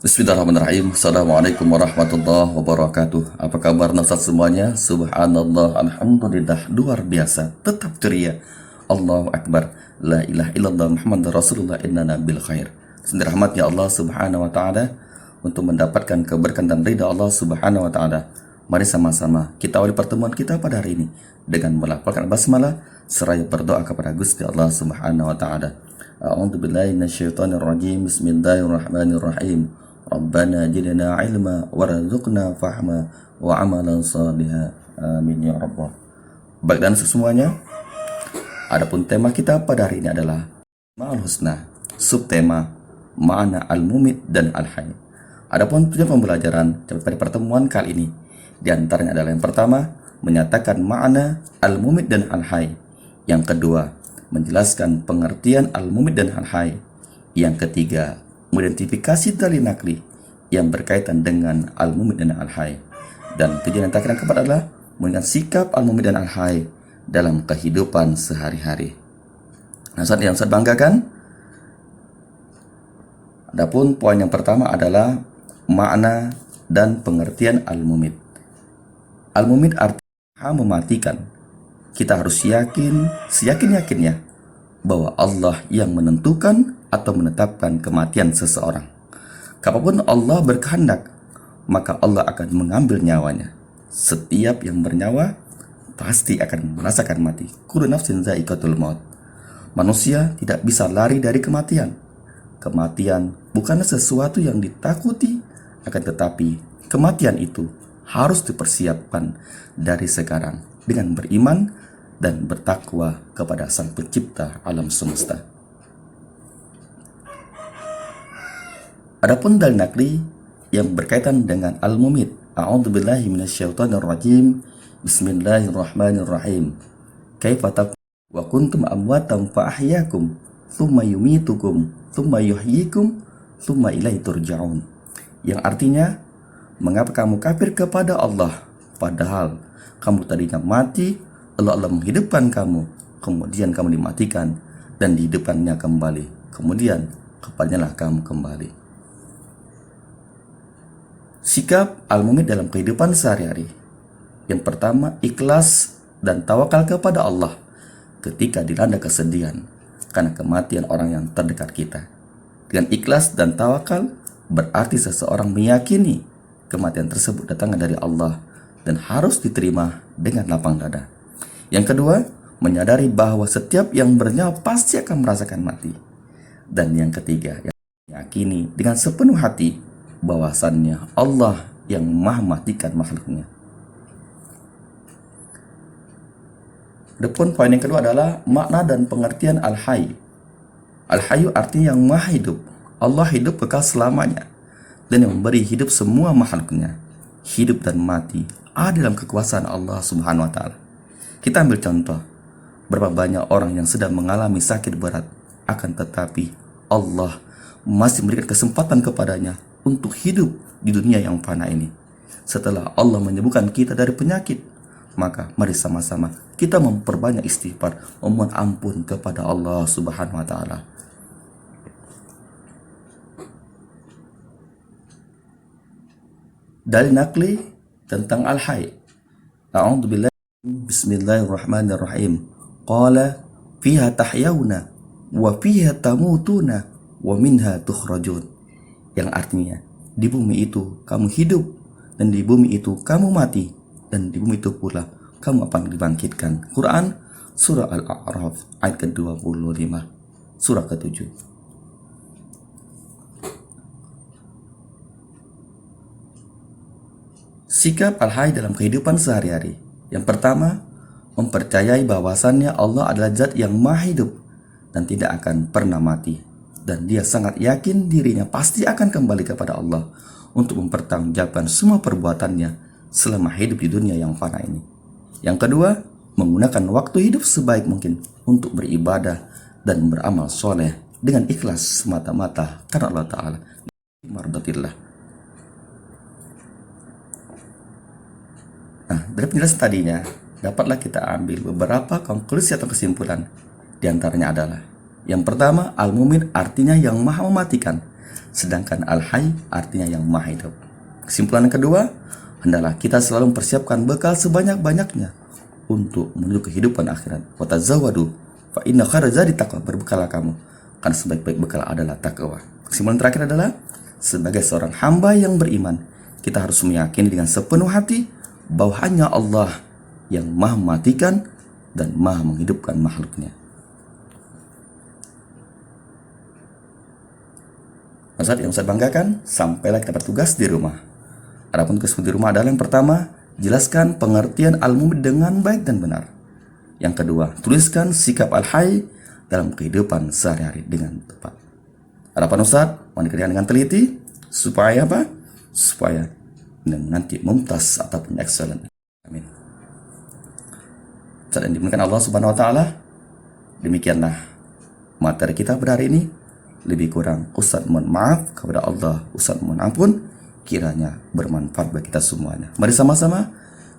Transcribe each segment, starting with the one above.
Bismillahirrahmanirrahim. Assalamualaikum warahmatullahi wabarakatuh. Apa kabar Ustaz semuanya? Subhanallah, alhamdulillah, luar biasa. Tetap ceria. Allahu Akbar. La ilaha illallah Muhammad Rasulullah innana bil khair. Sendiri rahmatnya Allah Subhanahu wa taala untuk mendapatkan keberkahan dan ridha Allah Subhanahu wa taala. Mari sama-sama kita awali pertemuan kita pada hari ini dengan melafalkan basmalah seraya berdoa kepada Gusti Allah Subhanahu wa taala. A'udzu billahi minasyaitonir rajim. Bismillahirrahmanirrahim. Rabbana jidna ilma warzuqna fahma wa amalan salihah. Amin ya rabbal. Baik dan semuanya, adapun tema kita pada hari ini adalah Ma'al Husna, subtema makna al-mumit dan al-hayy. Adapun tujuan pembelajaran pada pertemuan kali ini di antaranya adalah yang pertama, menyatakan makna al-mumit dan al-hayy. Yang kedua, menjelaskan pengertian al-mumit dan al-hayy. Yang ketiga, mengidentifikasi dalil nakli yang berkaitan dengan al-mumit dan al-hayy. Dan tujuan yang terakhir keempat adalah menunjukkan sikap al-mumit dan al-hayy dalam kehidupan sehari-hari. Nah, saat yang saya banggakan, adapun poin yang pertama adalah makna dan pengertian al-mumit. Al-mumit artinya mematikan. Kita harus yakin, seyakin-yakinnya bahwa Allah yang menentukan atau menetapkan kematian seseorang. Kapanpun Allah berkehendak, maka Allah akan mengambil nyawanya. Setiap yang bernyawa pasti akan merasakan mati. Kullu nafsin dha'iqatul maut. Manusia tidak bisa lari dari kematian. Kematian bukanlah sesuatu yang ditakuti, akan tetapi kematian itu harus dipersiapkan dari sekarang dengan beriman dan bertakwa kepada Sang Pencipta alam semesta. Adapun dalil nakli yang berkaitan dengan al-mumit, a'udzubillahi minasyaitonirrajim. Bismillahirrahmanirrahim. Kaifa wa kuntum amwatan fa ahyakum tsumma yumitukum tsumma yuhyikum tsumma ilaihi turja'un. Yang artinya, mengapa kamu kafir kepada Allah padahal kamu tadinya mati, Allah menghidupkan kamu, kemudian kamu dimatikan dan dihidupkannya kembali, kemudian kepadanya kamu kembali. Sikap al-mumit dalam kehidupan sehari-hari. Yang pertama, ikhlas dan tawakal kepada Allah ketika dilanda kesedihan karena kematian orang yang terdekat kita. Dengan ikhlas dan tawakal berarti seseorang meyakini kematian tersebut datangnya dari Allah dan harus diterima dengan lapang dada. Yang kedua, menyadari bahwa setiap yang bernyawa pasti akan merasakan mati. Dan yang ketiga, yakini dengan sepenuh hati bahwasannya Allah yang maha matikan makhluknya. Adapun poin yang kedua adalah makna dan pengertian al-hayy. Al-hayyu artinya yang maha hidup. Allah hidup kekal selamanya dan yang memberi hidup semua makhluknya. Hidup dan mati ada dalam kekuasaan Allah Subhanahu wa taala. Kita ambil contoh, berapa banyak orang yang sedang mengalami sakit berat, akan tetapi Allah masih memberikan kesempatan kepadanya untuk hidup di dunia yang fana ini. Setelah Allah menyembuhkan kita dari penyakit, maka mari sama-sama kita memperbanyak istighfar, memohon ampun kepada Allah Subhanahu wa taala. Dalil nakli tentang al-hayy. A'udzubillahi. Bismillahirrahmanirrahim. Qala fiha tahyawna wa fiha tamutuna wa minha tukhrajun. Yang artinya, di bumi itu kamu hidup, dan di bumi itu kamu mati, dan di bumi itu pula kamu akan dibangkitkan. Quran Surah Al-A'raf ayat ke-25, surah ke-7. Sikap al-hayy dalam kehidupan sehari-hari. Yang pertama, mempercayai bahwasannya Allah adalah zat yang maha hidup dan tidak akan pernah mati. Dan dia sangat yakin dirinya pasti akan kembali kepada Allah untuk mempertanggungjawabkan semua perbuatannya selama hidup di dunia yang fana ini. Yang kedua, menggunakan waktu hidup sebaik mungkin untuk beribadah dan beramal soleh dengan ikhlas semata-mata karena Allah Ta'ala. Mardatillah. Nah, dari penjelasan tadinya, dapatlah kita ambil beberapa konklusi atau kesimpulan. Di antaranya adalah, yang pertama, al-mumit artinya yang maha mematikan. sedangkan Al-Hayy artinya yang maha hidup. Kesimpulan yang kedua, hendaklah kita selalu mempersiapkan bekal sebanyak-banyaknya untuk menuju kehidupan akhirat. Wa tazawwadu fa inna khairaz zadi taqwa, berbekallah kamu karena sebaik-baik bekal adalah takwa. Kesimpulan terakhir adalah, sebagai seorang hamba yang beriman, kita harus meyakini dengan sepenuh hati bahwa hanya Allah yang maha mematikan dan maha menghidupkan makhluknya. Ustaz yang saya banggakan, sampailah kita bertugas di rumah. Adapun tugas di rumah adalah yang pertama, jelaskan pengertian al-mu'min dengan baik dan benar. Yang kedua, tuliskan sikap Al-Hayy dalam kehidupan sehari-hari dengan tepat. Harapan Ustaz, mohon dikerjakan dengan teliti, supaya apa? Supaya nanti mumtaz ataupun excellent. Amin. Ustaz yang dimuliakan Allah Subhanahu wa taala, demikianlah materi kita pada hari ini. Lebih kurang Ustaz mohon maaf, kepada Allah Ustaz mohon ampun, kiranya bermanfaat bagi kita semuanya. Mari sama-sama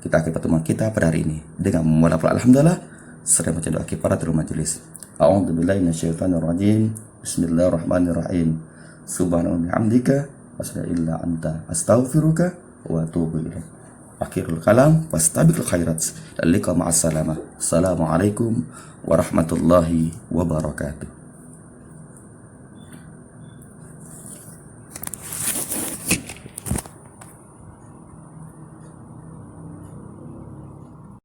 kita akhiri pertemuan kita pada hari ini dengan memulai alhamdulillah serta membaca doa kifaratul majelis. A'udzubillahi minasyaitonirrajim. Bismillahirrahmanirrahim. Subhanallahi bihamdika asyhadu illa anta astaghfiruka wa atubu ilaik. Akhirul kalam fastabiqul khairat. Liqa ma'as salamah. Assalamualaikum warahmatullahi wabarakatuh.